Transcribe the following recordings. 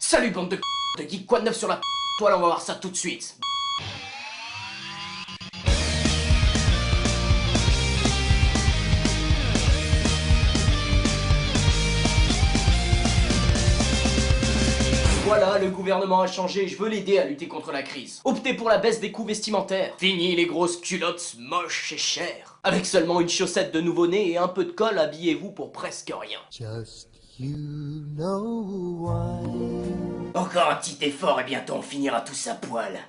Salut bande de geeks, quoi de neuf sur la toile, on va voir ça tout de suite. Voilà, le gouvernement a changé, je veux l'aider à lutter contre la crise. Optez pour la baisse des coûts vestimentaires. Fini les grosses culottes moches et chères. Avec seulement une chaussette de nouveau-né et un peu de colle, habillez-vous pour presque rien. Just you know why. Encore un petit effort et bientôt on finira tous à poil.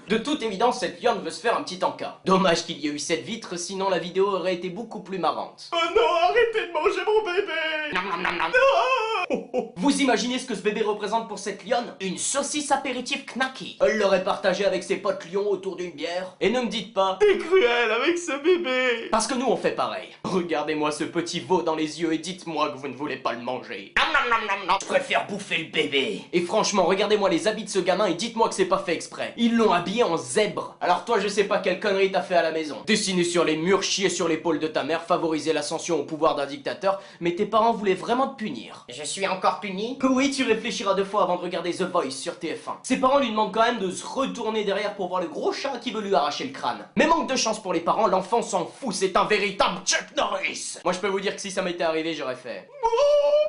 De toute évidence, cette lionne veut se faire un petit encas. Dommage qu'il y ait eu cette vitre, sinon la vidéo aurait été beaucoup plus marrante. Oh non, arrêtez de manger mon bébé! Nom, nom, nom, nom. Non. Vous imaginez ce que ce bébé représente pour cette lionne? Une saucisse apéritif knacky. Elle l'aurait partagé avec ses potes lions autour d'une bière. Et ne me dites pas... T'es cruel avec ce bébé! Parce que nous on fait pareil. Regardez-moi ce petit veau dans les yeux et dites-moi que vous ne voulez pas le manger. Nom, nom, nom, nom, nom. Je préfère bouffer le bébé. Et franchement, regardez-moi les habits de ce gamin et dites-moi que c'est pas fait exprès. Ils l'ont habillé en zèbre. Alors toi, je sais pas quelle connerie t'as fait à la maison. Dessiner sur les murs, chier sur l'épaule de ta mère, favoriser l'ascension au pouvoir d'un dictateur, mais tes parents voulaient vraiment te punir. Je suis encore puni? Oui, tu réfléchiras 2 fois avant de regarder The Voice sur TF1. Ses parents lui demandent quand même de se retourner derrière pour voir le gros chat qui veut lui arracher le crâne. Mais manque de chance pour les parents, l'enfant s'en fout, c'est un véritable Chuck Norris. Moi je peux vous dire que si ça m'était arrivé, j'aurais fait...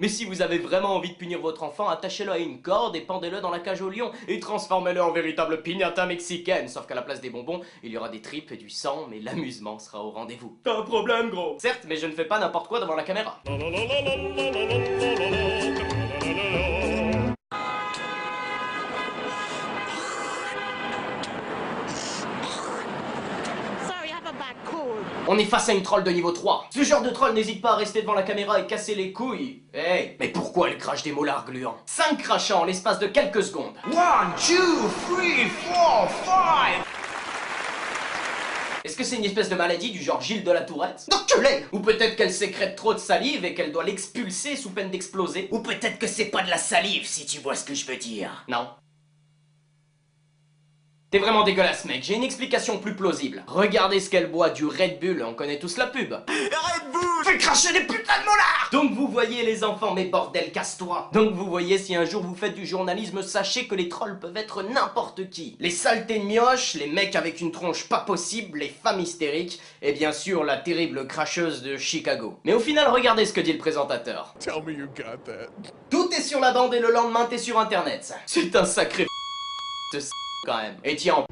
Mais si vous avez vraiment envie de punir votre enfant, attachez-le à une corde et pendez-le dans la cage au lion et transformez-le en véritable piñata mexicaine. Sauf qu'à la place des bonbons, il y aura des tripes et du sang, mais l'amusement sera au rendez-vous. T'as un problème, gros! Certes, mais je ne fais pas n'importe quoi devant la caméra. Sorry, I have a bad cold. On est face à une troll de niveau 3. Ce genre de troll n'hésite pas à rester devant la caméra et casser les couilles. Hey, mais pourquoi elle crache des molars gluants? 5 crachats en l'espace de quelques secondes. 1, 2, 3, 4, 5. Est-ce que c'est une espèce de maladie du genre Gilles de la Tourette? D'enculé! Ou peut-être qu'elle sécrète trop de salive et qu'elle doit l'expulser sous peine d'exploser? Ou peut-être que c'est pas de la salive, si tu vois ce que je veux dire. Non. T'es vraiment dégueulasse, mec. J'ai une explication plus plausible. Regardez ce qu'elle boit, du Red Bull. On connaît tous la pub. Arrête vous! Fais cracher des putains de molars! Donc vous voyez les enfants, mais bordel, casse-toi. Donc vous voyez, si un jour vous faites du journalisme, sachez que les trolls peuvent être n'importe qui. Les saletés de mioches, les mecs avec une tronche pas possible, les femmes hystériques, et bien sûr la terrible cracheuse de Chicago. Mais au final, regardez ce que dit le présentateur. Tell me you got that. Tout est sur la bande et le lendemain t'es sur internet. C'est un sacré de quand même. Et tiens...